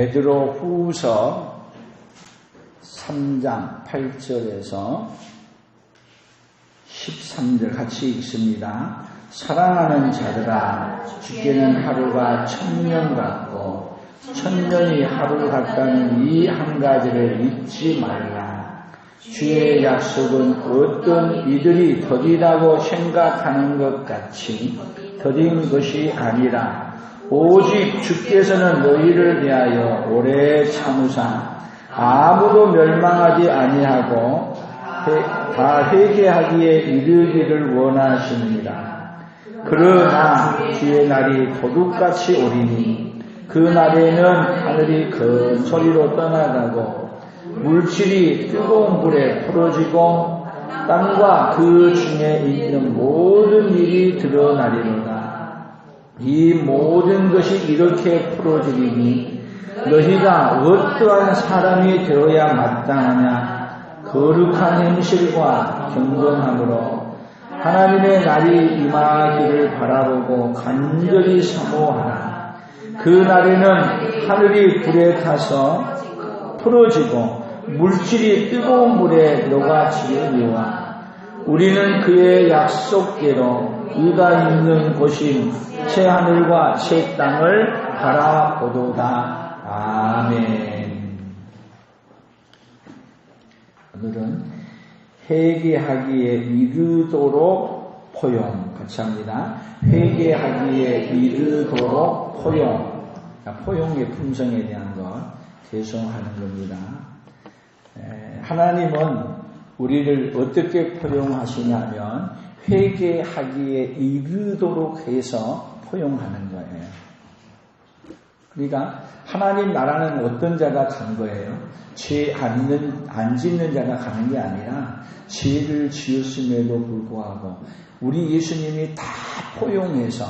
베드로 후서 3장 8절에서 13절 같이 읽습니다. 사랑하는 자들아, 주께는 하루가 1000년 같고 1000년이 하루 같다는 이 한 가지를 잊지 말라. 주의 약속은 어떤 이들이 더디다고 생각하는 것 같이 더딘 것이 아니라 오직 주께서는 너희를 대하여 오래 참으사 아무도 멸망하지 아니하고 다 회개하기에 이르기를 원하시느니라. 그러나 주의 날이 도둑같이 오리니 그 날에는 하늘이 큰 소리로 떠나가고 물질이 뜨거운 불에 풀어지고 땅과 그 중에 있는 모든 일이 드러나리로다. 이 모든 것이 이렇게 풀어지리니 너희가 어떠한 사람이 되어야 마땅하냐? 거룩한 행실과 경건함으로 하나님의 날이 임하기를 바라보고 간절히 사모하라. 그 날에는 하늘이 불에 타서 풀어지고 물질이 뜨거운 물에 녹아지리니와 우리는 그의 약속대로 의가 있는 곳인 새 하늘과 새 땅을 바라보도다. 아멘. 오늘은 회개하기에 이르도록 포용 같이 합니다. 회개하기에 이르도록 포용. 포용의 품성에 대한 것 개성하는 겁니다. 하나님은 우리를 어떻게 포용하시냐면 회개하기에 이르도록 해서 포용하는 거예요. 그러니까 하나님 나라는 어떤 자가 간 거예요? 죄 안 짓는 자가 가는 게 아니라 죄를 지었음에도 불구하고 우리 예수님이 다 포용해서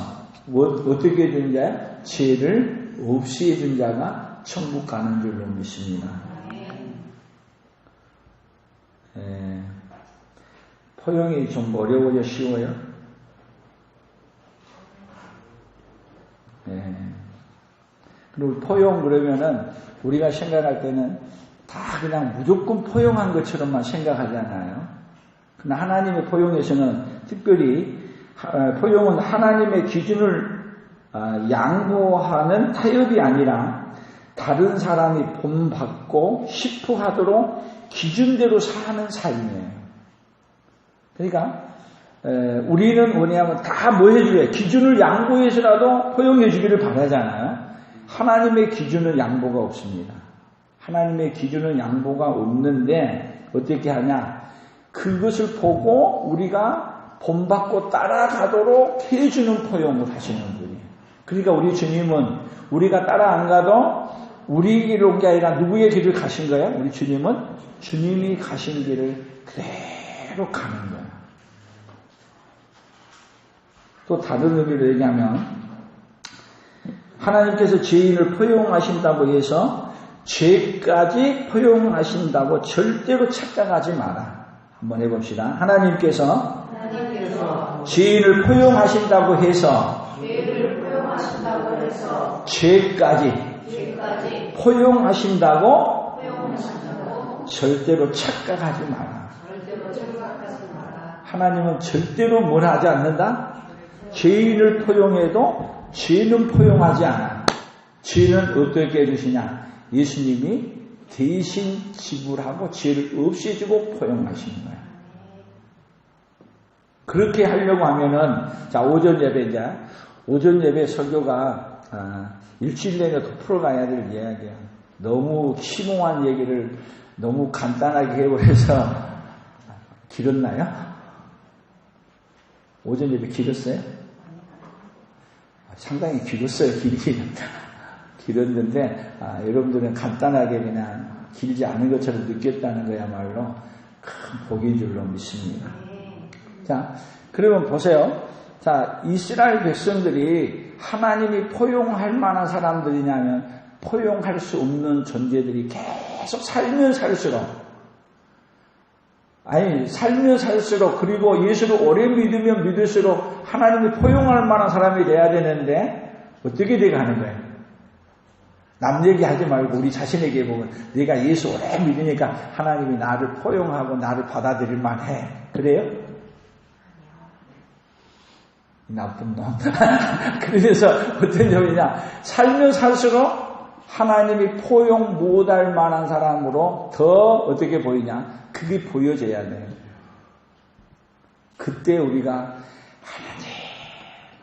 어떻게 해준 자야? 죄를 없애준 자가 천국 가는 줄로 믿습니다. 포용이 좀 어려워요? 쉬워요? 그리고 포용 그러면은 우리가 생각할 때는 다 그냥 무조건 포용한 것처럼만 생각하잖아요. 그러나 하나님의 포용에서는 특별히 포용은 하나님의 기준을 양보하는 타협이 아니라 다른 사람이 본받고 싶어 하도록 기준대로 사는 삶이에요. 그러니까 우리는 뭐냐면 다 뭐 해줘야 기준을 양보해서라도 포용해 주기를 바라잖아요. 하나님의 기준은 양보가 없습니다. 하나님의 기준은 양보가 없는데 어떻게 하냐? 그것을 보고 우리가 본받고 따라가도록 해주는 포용을 하시는 분이에요. 그러니까 우리 주님은 우리가 따라 안 가도 우리 길을 온 게 아니라 누구의 길을 가신 거예요? 우리 주님은 주님이 가신 길을 그대로 가는 거예요. 또 다른 의미로 얘기하면 하나님께서 죄인을 포용하신다고 해서 죄까지 포용하신다고 절대로 착각하지 마라. 한번 해봅시다. 하나님께서 죄인을 포용하신다고 해서 죄까지 포용하신다고 절대로 착각하지 마라. 하나님은 절대로 뭘 하지 않는다? 죄인을 포용해도 죄는 포용하지 않아. 죄는 어떻게 해주시냐? 예수님이 대신 지불하고 죄를 없애주고 포용하시는 거야. 그렇게 하려고 하면은, 자, 오전 예배 설교가, 일주일 내내 더 풀어가야 될 이야기야. 너무 심오한 얘기를 너무 간단하게 해버려서 길었나요? 오전 예배 길었어요? 상당히 길었어요. 길었는데 여러분들은 간단하게 그냥 길지 않은 것처럼 느꼈다는 거야말로 큰 복인 줄로 믿습니다. 자, 그러면 보세요. 자, 이스라엘 백성들이 하나님이 포용할 만한 사람들이냐면 포용할 수 없는 존재들이 계속 살면 살수록 그리고 예수를 오래 믿으면 믿을수록 하나님이 포용할 만한 사람이 돼야 되는데 어떻게 돼가는 거예요? 남 얘기하지 말고 우리 자신에게 보면 내가 예수 오래 믿으니까 하나님이 나를 포용하고 나를 받아들일 만해. 그래요? 나쁜 놈. 그래서 어떤 점이냐. 살면 살수록 하나님이 포용 못할 만한 사람으로 더 어떻게 보이냐. 그게 보여져야 돼요. 그때 우리가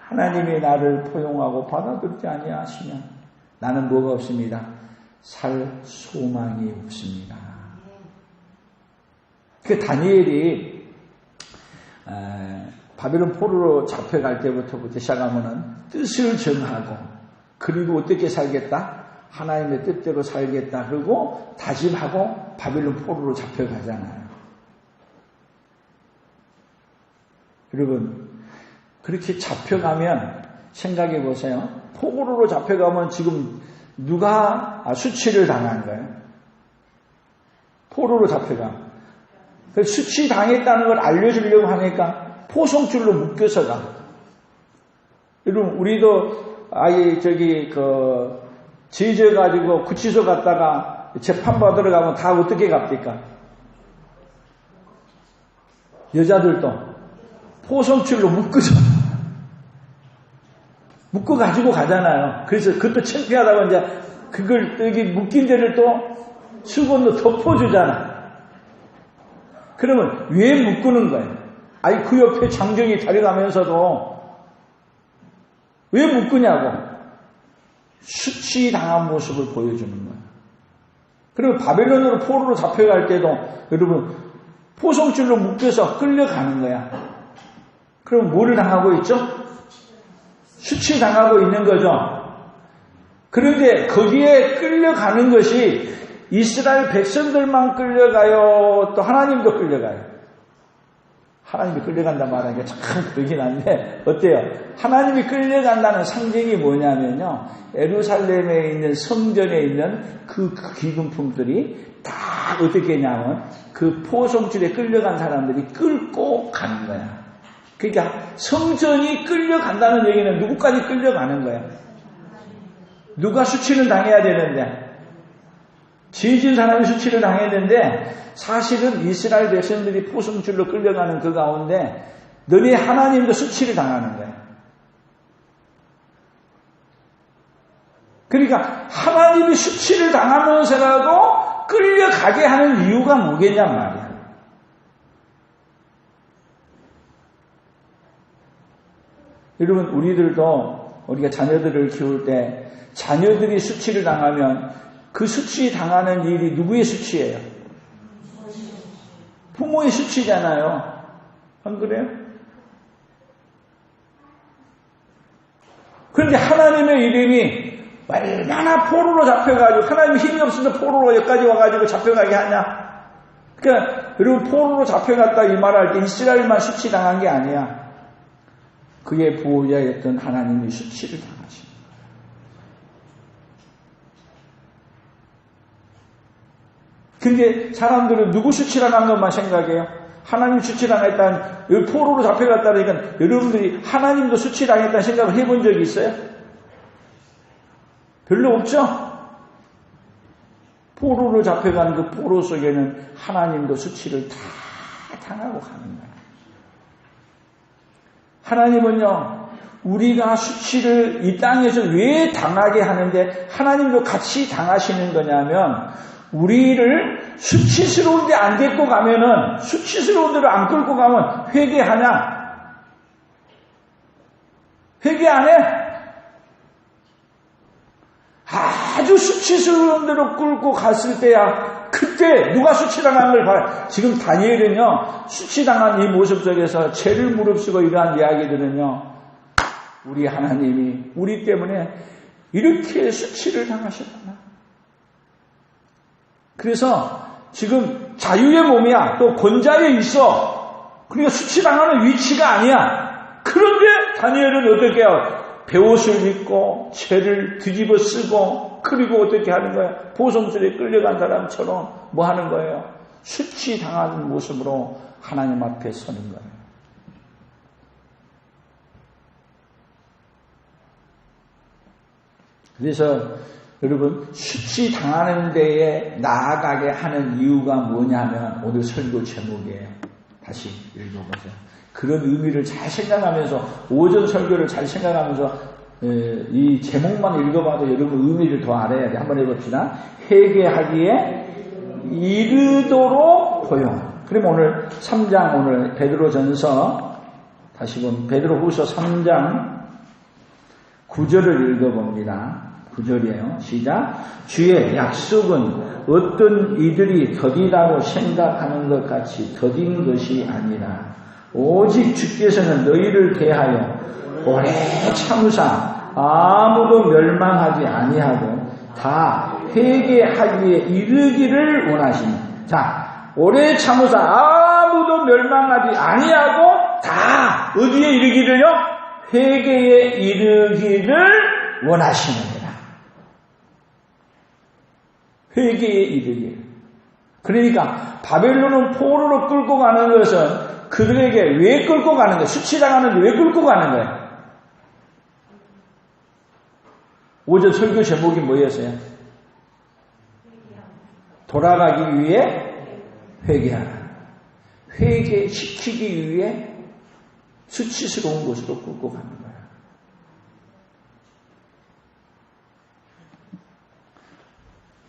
하나님이 나를 포용하고 받아들지 아니하시면 나는 뭐가 없습니다. 살 소망이 없습니다. 그 다니엘이 바벨론 포로로 잡혀갈 때부터 시작하면은 뜻을 정하고 그리고 어떻게 살겠다? 하나님의 뜻대로 살겠다. 그리고 다짐하고 바벨론 포로로 잡혀가잖아요. 여러분 그렇게 잡혀가면 생각해 보세요. 포로로 잡혀가면 지금 누가 수치를 당한 거예요? 포로로 잡혀가. 수치 당했다는 걸 알려주려고 하니까 포송줄로 묶여서 가. 여러분 우리도 아예 제져가지고 구치소 갔다가 재판 받으러 가면 다 어떻게 갑니까? 여자들도 포송줄로 묶어가지고 가잖아요. 그래서 그것도 창피하다고 이제 그걸 여기 묶인 데를 또 수건으로 덮어주잖아. 그러면 왜 묶는 거예요? 아니 그 옆에 장정이 다려가면서도 왜 묶느냐고. 수치당한 모습을 보여주는 거예요. 그리고 바벨론으로 포로로 잡혀갈 때도 여러분 포송줄로 묶여서 끌려가는 거야. 그럼 뭐를 당하고 있죠? 수치당하고 있는 거죠. 그런데 거기에 끌려가는 것이 이스라엘 백성들만 끌려가요? 또 하나님도 끌려가요? 하나님이 끌려간다 말하니까 참 그러긴 한데 어때요? 하나님이 끌려간다는 상징이 뭐냐면요. 예루살렘에 있는 성전에 있는 그 기금품들이 다 어떻게 했냐면 그 포송줄에 끌려간 사람들이 끌고 가는 거야. 그러니까 성전이 끌려간다는 얘기는 누구까지 끌려가는 거야? 누가 수치를 당해야 되는데 지은 사람이 수치를 당했는데 사실은 이스라엘 백성들이 포송줄로 끌려가는 그 가운데 너네 하나님도 수치를 당하는 거야. 그러니까 하나님이 수치를 당하면서라도 끌려가게 하는 이유가 뭐겠냔 말이야. 여러분 우리들도 우리가 자녀들을 키울 때 자녀들이 수치를 당하면 그 수치 당하는 일이 누구의 수치예요? 부모의 수치잖아요. 안 그래요? 그런데 하나님의 이름이 얼마나 포로로 잡혀가지고 하나님의 힘이 없어서 포로로 여기까지 와가지고 잡혀가게 하냐? 그러니까 여러분 포로로 잡혀갔다 이 말할 때 이스라엘만 수치 당한 게 아니야. 그의 보호자였던 하나님이 수치를 당하신 거예요. 근데 사람들은 누구 수치라는 것만 생각해요. 하나님 수치당했다는 여기 포로로 잡혀갔다니까 여러분들이 하나님도 수치당했다는 생각을 해본 적이 있어요? 별로 없죠? 포로로 잡혀간 그 포로 속에는 하나님도 수치를 다 당하고 가는 거예요. 하나님은요, 우리가 수치를 이 땅에서 왜 당하게 하는데 하나님도 같이 당하시는 거냐면 우리를 수치스러운 데 안 데리고 가면은 수치스러운 데로 안 끌고 가면 회개하냐? 회개 안 해? 아주 수치스러운 데로 끌고 갔을 때야 그때 누가 수치당한 걸 봐요. 지금 다니엘은요 수치당한 이 모습 속에서 죄를 무릅쓰고 이러한 이야기들은요 우리 하나님이 우리 때문에 이렇게 수치를 당하셨구나. 그래서 지금 자유의 몸이야. 또 권자에 있어. 그러니까 수치당하는 위치가 아니야. 그런데 다니엘은 어떻게 해요? 베옷을 입고 죄를 뒤집어 쓰고 그리고 어떻게 하는 거야? 보송술에 끌려간 사람처럼 뭐 하는 거예요? 수치당하는 모습으로 하나님 앞에 서는 거예요. 그래서 여러분, 수치당하는 데에 나아가게 하는 이유가 뭐냐면 오늘 설교 제목이에요. 다시 읽어보세요. 그런 의미를 잘 생각하면서, 오전 설교를 잘 생각하면서 이 제목만 읽어봐도 여러분 의미를 더 알아야 돼. 한번 해봅시다. 회개하기에 이르도록 포용. 그럼 오늘 3장, 오늘 베드로전서, 다시 보면 베드로후서 3장 9절을 읽어봅니다. 9절이에요. 시작. 주의 약속은 어떤 이들이 더디다고 생각하는 것 같이 더딘 것이 아니라 오직 주께서는 너희를 대하여 오래 참으사 아무도 멸망하지 아니하고 다 회개하기에 이르기를 원하시니. 자, 오래 참으사 아무도 멸망하지 아니하고 다 어디에 이르기를요? 회개에 이르기를 원하시느니라. 회개에 이르기를. 그러니까 바벨론은 포로로 끌고 가는 것은 그들에게 왜 끌고 가는 거예요? 수치당하는데 왜 끌고 가는 거예요? 오전 설교 제목이 뭐였어요? 돌아가기 위해 회개하라. 회개시키기 위해 수치스러운 곳으로 끌고 가는 거예요.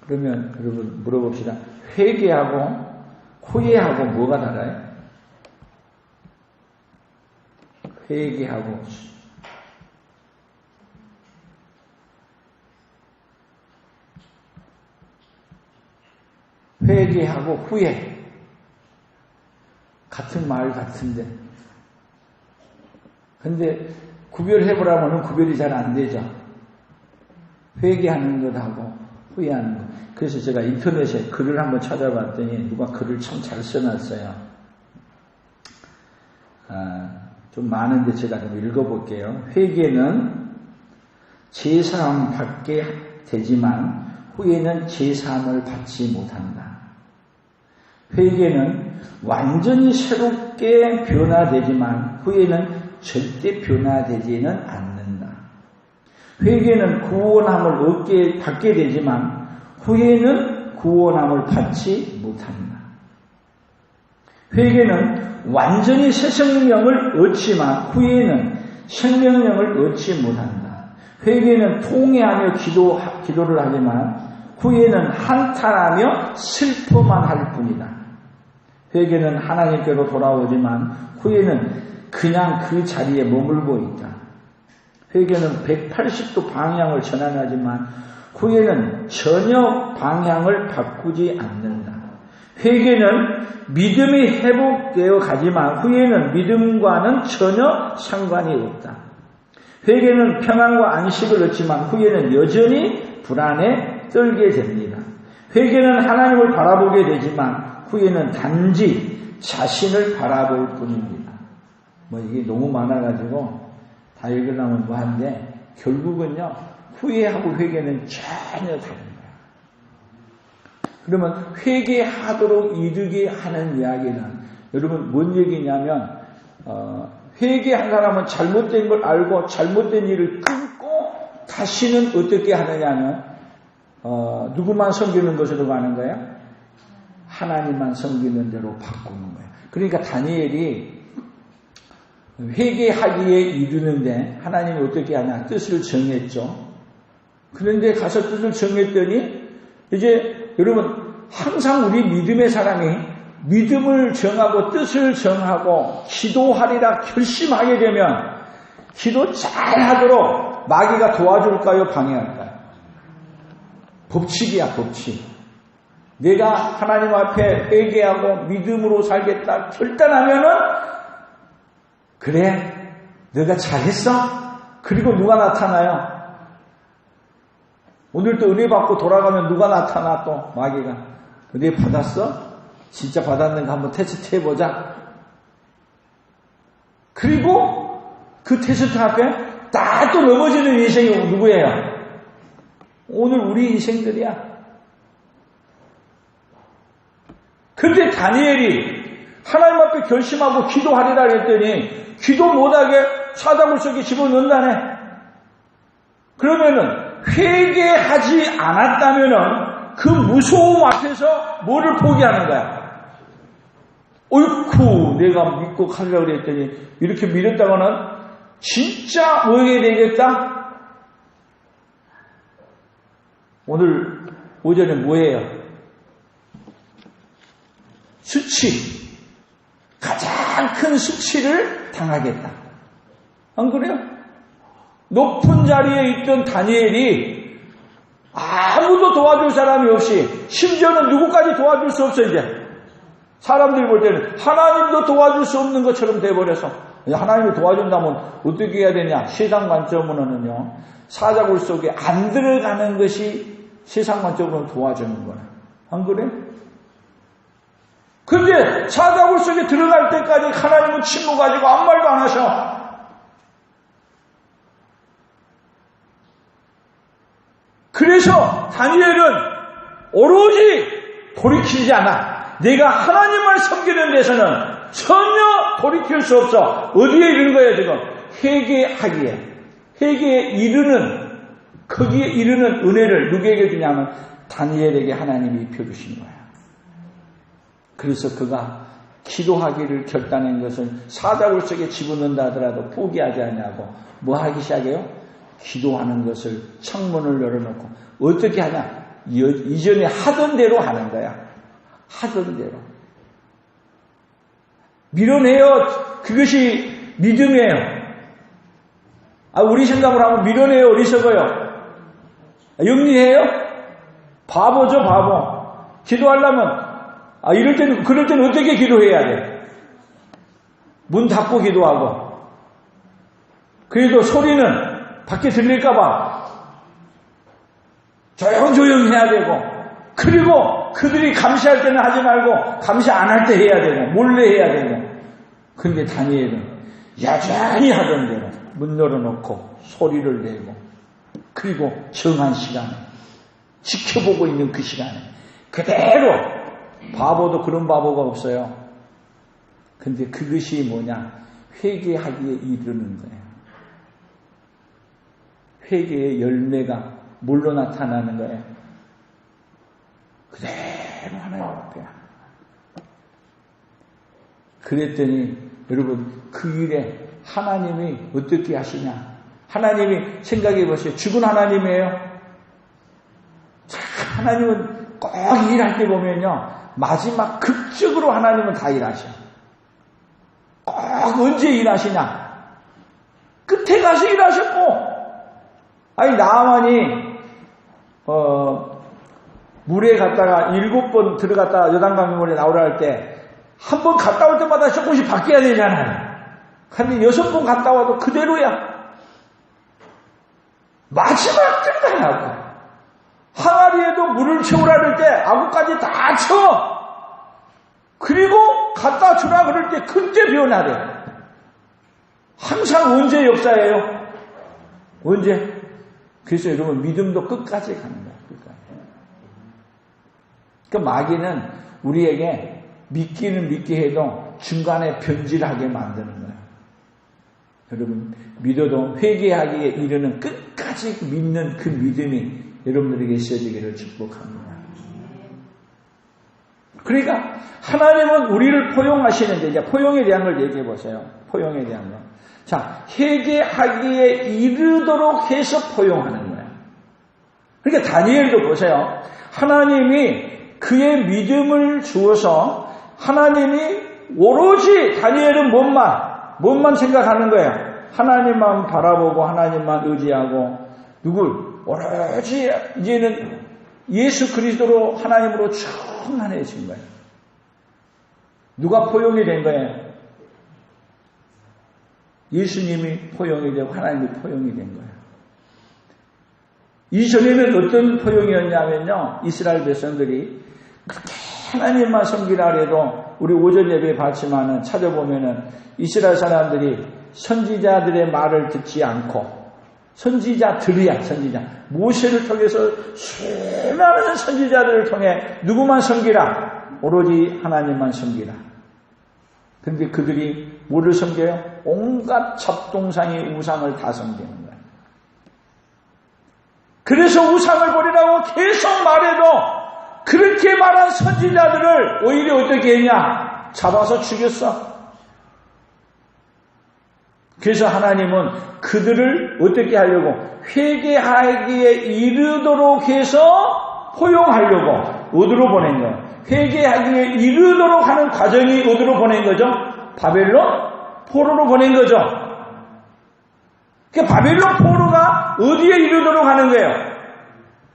그러면 여러분 물어봅시다. 회개하고 후회하고 뭐가 달라요? 회개하고 후회 같은 말 같은데 근데 구별해보라면 구별이 잘 안 되죠. 회개하는 것하고 후회하는 것. 그래서 제가 인터넷에 글을 한번 찾아봤더니 누가 글을 참 잘 써놨어요. 좀 많은데 제가 좀 읽어볼게요. 회개는 제사함 받게 되지만 후회는 제사함을 받지 못한다. 회개는 완전히 새롭게 변화되지만 후회는 절대 변화되지는 않는다. 회개는 구원함을 받게 되지만 후회는 구원함을 받지 못한다. 회개는 완전히 새 생명을 얻지만 후회는 생명력을 얻지 못한다. 회개는 통회하며 기도를 하지만 후회는 한탄하며 슬퍼만 할 뿐이다. 회개는 하나님께로 돌아오지만 후회는 그냥 그 자리에 머물고 있다. 회개는 180도 방향을 전환하지만 후회는 전혀 방향을 바꾸지 않는다. 회개는 믿음이 회복되어 가지만 후회는 믿음과는 전혀 상관이 없다. 회개는 평안과 안식을 얻지만 후회는 여전히 불안에 떨게 됩니다. 회개는 하나님을 바라보게 되지만 후회는 단지 자신을 바라볼 뿐입니다. 이게 너무 많아가지고 다 읽으려면 한데 결국은요 후회하고 회개는 전혀 다른 거예요. 그러면 회개하도록 이르게 하는 이야기는 여러분 뭔 얘기냐면 회개한 사람은 잘못된 걸 알고 잘못된 일을 끊고 다시는 어떻게 하느냐면 누구만 섬기는 것으로 가는 거예요? 하나님만 섬기는 대로 바꾸는 거예요. 그러니까 다니엘이 회개하기에 이르는데 하나님이 어떻게 하냐? 뜻을 정했죠. 그런데 가서 뜻을 정했더니 이제 여러분 항상 우리 믿음의 사람이 믿음을 정하고 뜻을 정하고 기도하리라 결심하게 되면 기도 잘하도록 마귀가 도와줄까요? 방해할까요? 법칙이야, 법칙. 내가 하나님 앞에 회개하고 믿음으로 살겠다 결단하면은 그래, 너가 잘했어? 그리고 누가 나타나요? 오늘도 은혜 받고 돌아가면 누가 나타나 또 마귀가 은혜 받았어? 진짜 받았는가 한번 테스트 해보자. 그리고 그 테스트 앞에 다 또 넘어지는 인생이 누구예요? 오늘 우리 인생들이야. 근데 다니엘이 하나님 앞에 결심하고 기도하리라 했더니 기도 못하게 사다물 속에 집어넣는다네. 그러면은 회개하지 않았다면은 그 무서움 앞에서 뭐를 포기하는 거야? 어이쿠, 내가 믿고 가려고 그랬더니 이렇게 믿었다가는 진짜 뭐게 되겠다? 오늘 오전에 뭐예요? 수치. 가장 큰 수치를 당하겠다. 안 그래요? 높은 자리에 있던 다니엘이 아무도 도와줄 사람이 없이, 심지어는 누구까지 도와줄 수 없어. 이제 사람들이 볼 때는 하나님도 도와줄 수 없는 것처럼 돼버려서, 하나님이 도와준다면 어떻게 해야 되냐? 세상 관점으로는요, 사자굴 속에 안 들어가는 것이 세상 관점으로 도와주는 거야. 안 그래? 근데 사자굴 속에 들어갈 때까지 하나님은 침묵하시고 아무 말도 안 하셔. 그래서 다니엘은 오로지 돌이키지 않아. 내가 하나님을 섬기는 데서는 전혀 돌이킬 수 없어. 어디에 이르는 거예요 지금? 회개하기에. 회개에 이르는, 거기에 이르는 은혜를 누구에게 주냐면 다니엘에게 하나님이 입혀주신 거야. 그래서 그가 기도하기를 결단한 것은 사자굴 속에 집어넣는다 하더라도 포기하지 않냐고 뭐 하기 시작해요? 기도하는 것을 창문을 열어놓고 어떻게 하냐? 이전에 하던 대로 하는 거야. 하던 대로. 밀어내요. 그것이 믿음이에요. 우리 생각으로 하면 밀어내요. 어리석어요. 영리해요? 바보죠, 바보. 기도하려면 그럴 때는 어떻게 기도해야 돼? 문 닫고 기도하고. 그래도 소리는 밖에 들릴까봐 조용조용 해야 되고, 그리고 그들이 감시할 때는 하지 말고 감시 안 할 때 해야 되고, 몰래 해야 되고. 근데 다니엘은 여전히 하던 대로 문 열어놓고 소리를 내고, 그리고 정한 시간에, 지켜보고 있는 그 시간에 그대로, 바보도 그런 바보가 없어요. 근데 그것이 뭐냐? 회개하기에 이르는 거예요. 회개의 열매가 뭘로 나타나는 거예요? 그대로 하나님 앞에. 그랬더니 여러분, 그 일에 하나님이 어떻게 하시냐? 하나님이 생각해 보세요. 죽은 하나님이에요. 하나님은 꼭 일할 때 보면요, 마지막 극적으로 하나님은 다 일하셔. 꼭 언제 일하시냐? 끝에 가서 일하셨고, 나아만이 물에 갔다가 7번 들어갔다가 요단강물에 나오라 할 때 한 번 갔다 올 때마다 조금씩 바뀌어야 되잖아요. 근데 6번 갔다 와도 그대로야. 마지막 때 가냐고. 항아리에도 물을 채우라 그럴 때 아구까지 다 채워. 그리고 갖다 주라 그럴 때 그때 변화래. 항상 언제 역사예요? 언제? 그래서 여러분, 믿음도 끝까지 가는 거야. 끝까지. 그 마귀는 우리에게 믿기는 믿게 해도 중간에 변질하게 만드는 거야. 여러분, 믿어도 회개하기에 이르는 끝까지 믿는 그 믿음이 여러분들에게 있어지기를 축복합니다. 그러니까 하나님은 우리를 포용하시는데, 이제 포용에 대한 걸 얘기해 보세요. 포용에 대한 거. 자, 회개하기에 이르도록 해서 포용하는 거예요. 그러니까 다니엘도 보세요. 하나님이 그의 믿음을 주어서 하나님이 오로지, 다니엘은 뭔만 생각하는 거예요. 하나님만 바라보고 하나님만 의지하고, 누굴? 오로지 이제는 예수 그리스도로 하나님으로 충만해진 거예요. 누가 포용이 된 거예요? 예수님이 포용이 되고 하나님이 포용이 된 거예요. 이전에는 어떤 포용이었냐면요, 이스라엘 백성들이 그렇게 하나님만 섬기라 해도, 우리 오전 예배에 봤지만은 찾아보면은 이스라엘 사람들이 선지자들의 말을 듣지 않고, 선지자들이야, 선지자. 모세를 통해서 수많은 선지자들을 통해 누구만 섬기라? 오로지 하나님만 섬기라. 근데 그들이 뭐를 섬겨요? 온갖 잡동상의 우상을 다 섬기는 거예요. 그래서 우상을 버리라고 계속 말해도 그렇게 말한 선지자들을 오히려 어떻게 했냐? 잡아서 죽였어. 그래서 하나님은 그들을 어떻게 하려고? 회개하기에 이르도록 해서 포용하려고 어디로 보낸 거예요? 회개하기에 이르도록 하는 과정이 어디로 보낸 거죠? 바벨론 포로로 보낸 거죠. 그 바벨론 포로가 어디에 이르도록 하는 거예요?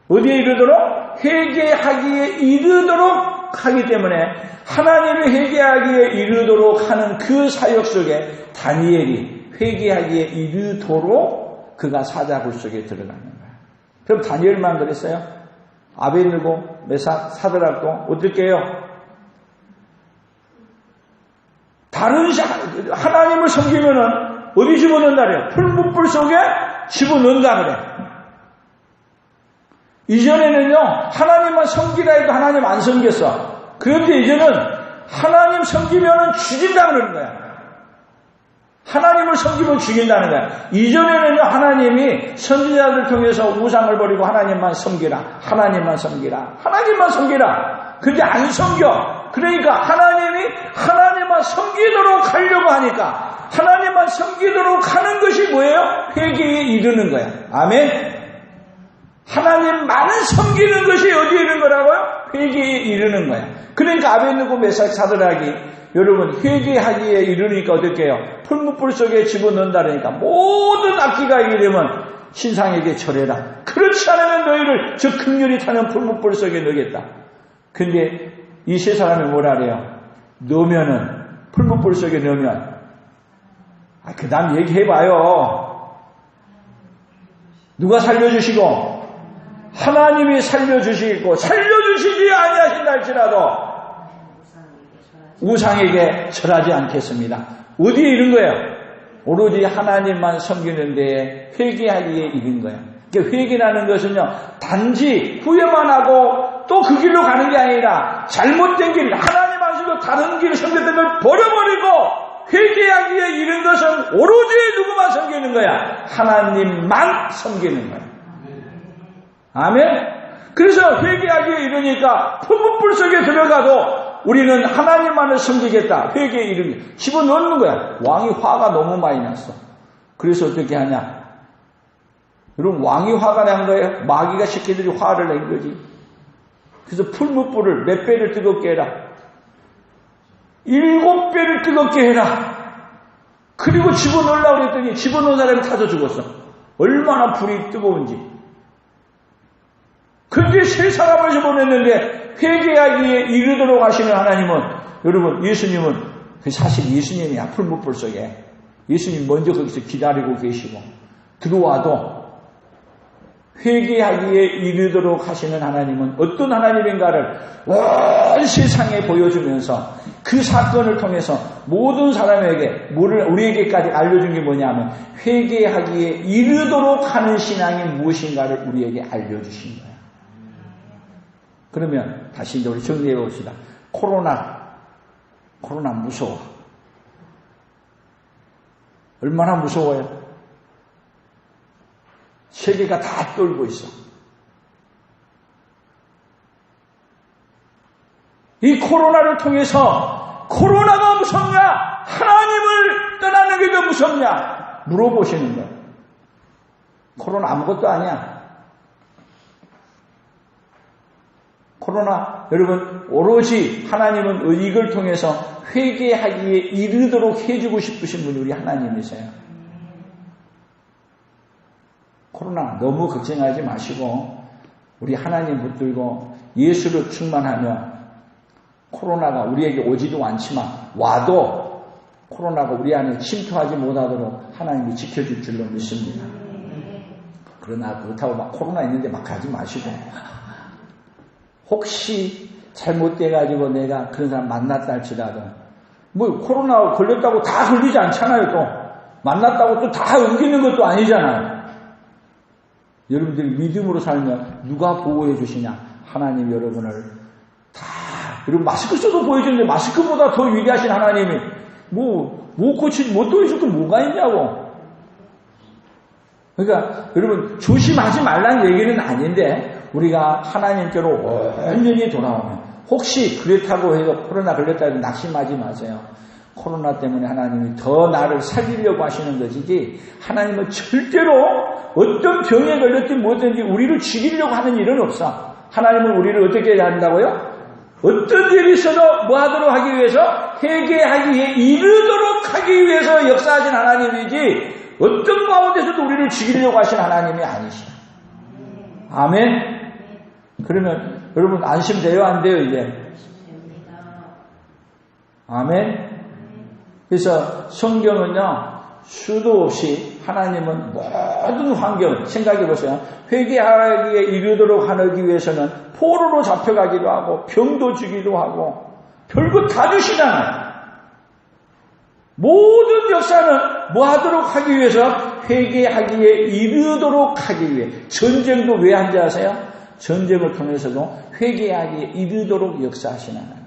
어디에 이르도록? 회개하기에 이르도록 하기 때문에 하나님을 회개하기에 이르도록 하는 그 사역 속에 다니엘이 회개하기에 이르도록 그가 사자굴 속에 들어가는 거예요. 그럼 다니엘만 그랬어요? 아벤느고 메삭 사드락도 어떻게 해요? 다른 하나님을 섬기면은 어디 집어넣는다 그래요? 풀무불 속에 집어넣는다 그래. 이전에는요 하나님만 섬기라 해도 하나님 안 섬겼어. 그런데 이제는 하나님 섬기면은 죽인다 그러는 거야. 하나님을 섬기면 죽인다는 거야. 이전에는요 하나님이 선지자들 통해서 우상을 버리고 하나님만 섬기라, 하나님만 섬기라, 하나님만 섬기라. 근데 안 섬겨. 그러니까 하나님이 하나님만 섬기도록 하려고 하니까 하나님만 섬기도록 하는 것이 뭐예요? 회개에 이르는 거야. 아멘. 하나님만을 섬기는 것이 어디에 이르는 거라고요? 회개에 이르는 거야. 그러니까 아벤느고 메삭 사드락이 여러분 회개하기에 이르니까 어떻게 해요? 풀무불 속에 집어넣는다니까 모든 악기가 이르면 신상에게 절해라. 그렇지 않으면 너희를 저 극렬히 타는 풀무불 속에 넣겠다. 근데 이 세 사람이 뭐라 그래요? 넣으면은 풀무불 속에 넣으면 그 다음 얘기해봐요. 누가 살려주시고 하나님이 살려주시고 살려주시지 아니하신다 할지라도 우상에게 절하지 않겠습니다. 어디에 이른 거예요? 오로지 하나님만 섬기는 데에 회개하기에 이른 거예요. 그러니까 회개라는 것은요 단지 후회만 하고 또 그 길로 가는 게 아니라 잘못된 길, 하나님 안에서도 다른 길을 섬겼던 걸 버려버리고 회개하기에 이른 것은 오로지 누구만 섬기는 거야? 하나님만 섬기는 거야. 아멘? 그래서 회개하기에 이르니까 풀무불 속에 들어가도 우리는 하나님만을 섬기겠다. 회개에 이르니 집어넣는 거야. 왕이 화가 너무 많이 났어. 그래서 어떻게 하냐? 여러분 왕이 화가 난 거예요. 마귀가 새끼들이 화를 낸 거지. 그래서 풀무불을 몇 배를 뜨겁게 해라. 7배를 뜨겁게 해라. 그리고 집어넣으려고 그랬더니 집어넣은 사람이 타서 죽었어. 얼마나 불이 뜨거운지. 그런데 세 사람을 집어넣는데 회개하기에 이르도록 하시는 하나님은 여러분 예수님은 사실 예수님이야. 풀무불 속에 예수님 먼저 거기서 기다리고 계시고 들어와도 회개하기에 이르도록 하시는 하나님은 어떤 하나님인가를 온 세상에 보여주면서 그 사건을 통해서 모든 사람에게 우리에게까지 알려준 게 뭐냐면 회개하기에 이르도록 하는 신앙이 무엇인가를 우리에게 알려주신 거예요. 그러면 다시 이제 우리 정리해 봅시다. 코로나 무서워. 얼마나 무서워요? 세계가 다 떨고 있어. 이 코로나를 통해서 코로나가 무섭냐? 하나님을 떠나는 게 더 무섭냐? 물어보시는 거예요. 코로나 아무것도 아니야. 코로나 여러분 오로지 하나님은 이걸 통해서 회개하기에 이르도록 해주고 싶으신 분이 우리 하나님이세요. 코로나 너무 걱정하지 마시고 우리 하나님 붙들고 예수를 충만하며 코로나가 우리에게 오지도 않지만 와도 코로나가 우리 안에 침투하지 못하도록 하나님이 지켜줄 줄로 믿습니다. 그러나 그렇다고 막 코로나 있는데 막 가지 마시고 혹시 잘못돼가지고 내가 그런 사람 만났다 할지라도 뭐 코로나 걸렸다고 다 걸리지 않잖아요. 또 만났다고 또 다 옮기는 것도 아니잖아요. 여러분들이 믿음으로 살면 누가 보호해 주시냐? 하나님 여러분을 다 여러분 마스크 써도 보여주는데 마스크보다 더 위대하신 하나님이 못 고치지 못 도와줄 거 뭐가 있냐고. 그러니까 여러분 조심하지 말라는 얘기는 아닌데 우리가 하나님께로 완전히 돌아오면 혹시 그렇다고 해서 코로나 걸렸다 해서 낙심하지 마세요. 코로나 때문에 하나님이 더 나를 살리려고 하시는 것이지 하나님은 절대로 어떤 병에 걸렸든 뭐든지 우리를 죽이려고 하는 일은 없어. 하나님은 우리를 어떻게 해야 한다고요? 어떤 일이 있어도 뭐 하도록 하기 위해서? 회개하기에 이르도록 하기 위해서 역사하신 하나님이지 어떤 가운데서도 우리를 죽이려고 하신 하나님이 아니시다. 아멘? 그러면 여러분 안심돼요? 안 돼요 이제? 아멘? 그래서 성경은요 수도 없이 하나님은 모든 환경 생각해 보세요. 회개하기에 이르도록 하기 위해서는 포로로 잡혀가기도 하고 병도 주기도 하고 별것 다 주시잖아요. 모든 역사는 뭐 하도록 하기 위해서? 회개하기에 이르도록 하기 위해. 전쟁도 왜 한지 아세요? 전쟁을 통해서도 회개하기에 이르도록 역사하시는 하나님.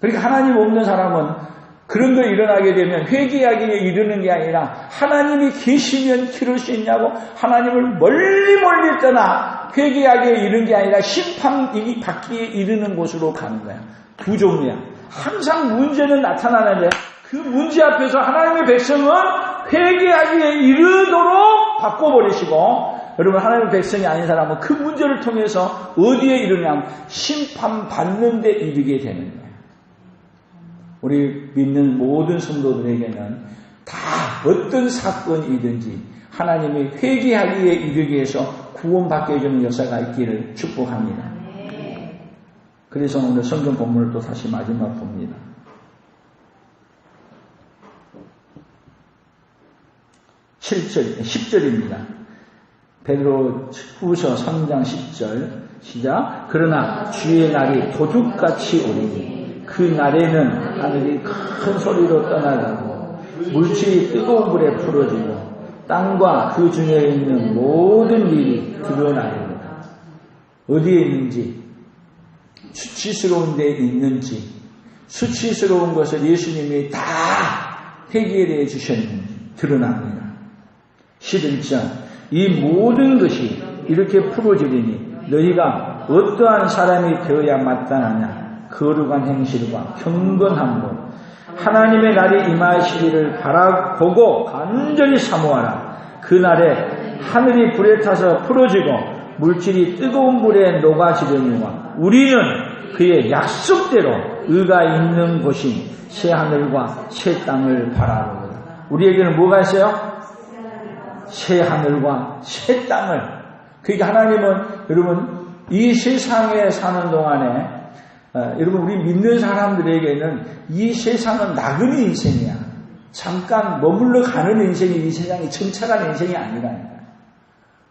그러니까 하나님 없는 사람은 그런 거 일어나게 되면 회개하기에 이르는 게 아니라 하나님이 계시면 기를 수 있냐고 하나님을 멀리 떠나 회개하기에 이르는 게 아니라 심판받기에 이르는 곳으로 가는 거야. 두 종류야. 항상 문제는 나타나는데 그 문제 앞에서 하나님의 백성은 회개하기에 이르도록 바꿔버리시고 여러분 하나님의 백성이 아닌 사람은 그 문제를 통해서 어디에 이르냐면 심판받는 데 이르게 되는 거예요. 우리 믿는 모든 성도들에게는 다 어떤 사건이든지 하나님이 회개하기에 이르게 해서 구원받게 해주는 역사가 있기를 축복합니다. 그래서 오늘 성경 본문을 또 다시 마지막 봅니다. 10절입니다. 베드로 후서 3장 10절 시작. 그러나 주의 날이 도둑같이 오리니 그 날에는 하늘이 큰 소리로 떠나가고 물질이 뜨거운 불에 풀어지고 땅과 그 중에 있는 모든 일이 드러나리로다. 어디에 있는지 수치스러운 데 있는지 수치스러운 것을 예수님이 다 해결해 주셨는지 드러납니다. 11절 이 모든 것이 이렇게 풀어지리니 너희가 어떠한 사람이 되어야 마땅하냐. 거룩한 행실과 경건함으로 하나님의 날이 임하시기를 바라보고 간절히 사모하라. 그날에 하늘이 불에 타서 풀어지고 물질이 뜨거운 불에 녹아지려니와 우리는 그의 약속대로 의가 있는 곳인 새 하늘과 새 땅을 바라보라. 우리에게는 뭐가 있어요? 새 하늘과 새 땅을. 그러니까 하나님은 여러분 이 세상에 사는 동안에 여러분 우리 믿는 사람들에게는 이 세상은 나그네 인생이야. 잠깐 머물러 가는 인생이 이 세상이 정착한 인생이 아니라니까.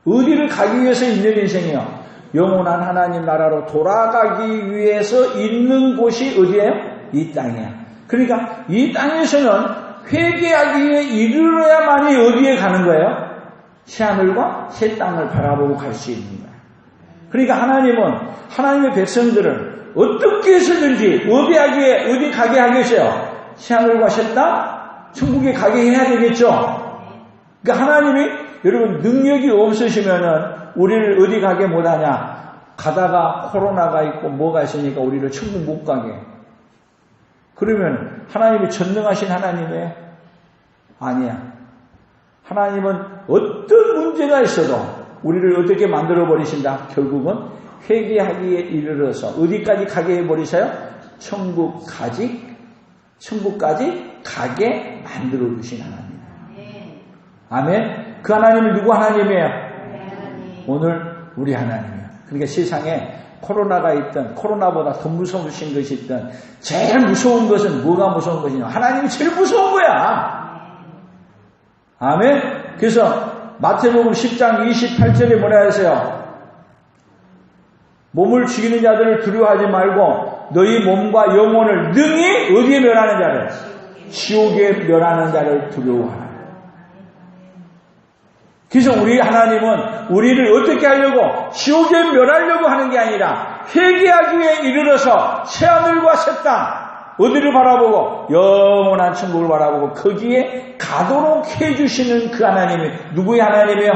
어디를 가기 위해서 있는 인생이요? 영원한 하나님 나라로 돌아가기 위해서 있는 곳이 어디예요? 이 땅이야. 그러니까 이 땅에서는 회개하기에 이르러야만이 어디에 가는 거예요? 새하늘과 새 땅을 바라보고 갈 수 있는 거야. 그러니까 하나님은 하나님의 백성들을 어떻게 해서든지 어디 가게 하겠어요? 새하늘과 새 땅? 천국에 가게 해야 되겠죠? 그러니까 하나님이 여러분 능력이 없으시면은 우리를 어디 가게 못하냐? 가다가 코로나가 있고 뭐가 있으니까 우리를 천국 못 가게. 그러면 하나님이 전능하신 하나님이에요? 아니야. 하나님은 어떤 문제가 있어도 우리를 어떻게 만들어 버리신다? 결국은 회개하기에 이르러서 어디까지 가게 해버리세요? 천국까지 가게 만들어 주신 하나님. 아멘. 그 하나님이 누구 하나님이에요? 오늘 우리 하나님이에요. 그러니까 세상에 코로나가 있든 코로나보다 더 무서우신 것이 있든 제일 무서운 것은 뭐가 무서운 것이냐? 하나님이 제일 무서운 거야. 아멘. 그래서 마태복음 10장 28절에 뭐라 하세요? 몸을 죽이는 자들을 두려워하지 말고 너희 몸과 영혼을 능히 어디에 멸하는 자를? 지옥에 멸하는 자를 두려워하라. 그래서 우리 하나님은 우리를 어떻게 하려고? 지옥에 멸하려고 하는 게 아니라 회개하기에 이르러서 새하늘과 새 땅, 어디를 바라보고? 영원한 천국을 바라보고 거기에 가도록 해주시는 그 하나님이 누구의 하나님이요?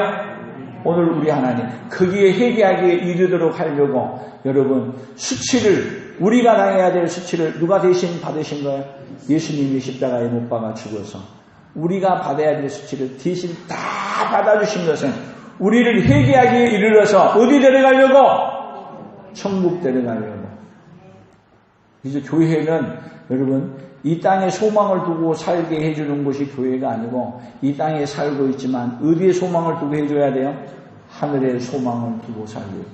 오늘 우리 하나님. 거기에 회개하기에 이르도록 하려고 여러분 수치를 우리가 당해야 될 수치를 누가 대신 받으신 거예요? 예수님이 십자가에 못 박아 죽어서 우리가 받아야 될 수치를 대신 다 받아주신 것은 우리를 회개하기에 이르러서 어디 데려가려고? 천국 데려가려고. 그래서 교회는 여러분 이 땅에 소망을 두고 살게 해주는 것이 교회가 아니고 이 땅에 살고 있지만 어디에 소망을 두고 해줘야 돼요? 하늘에 소망을 두고 살게.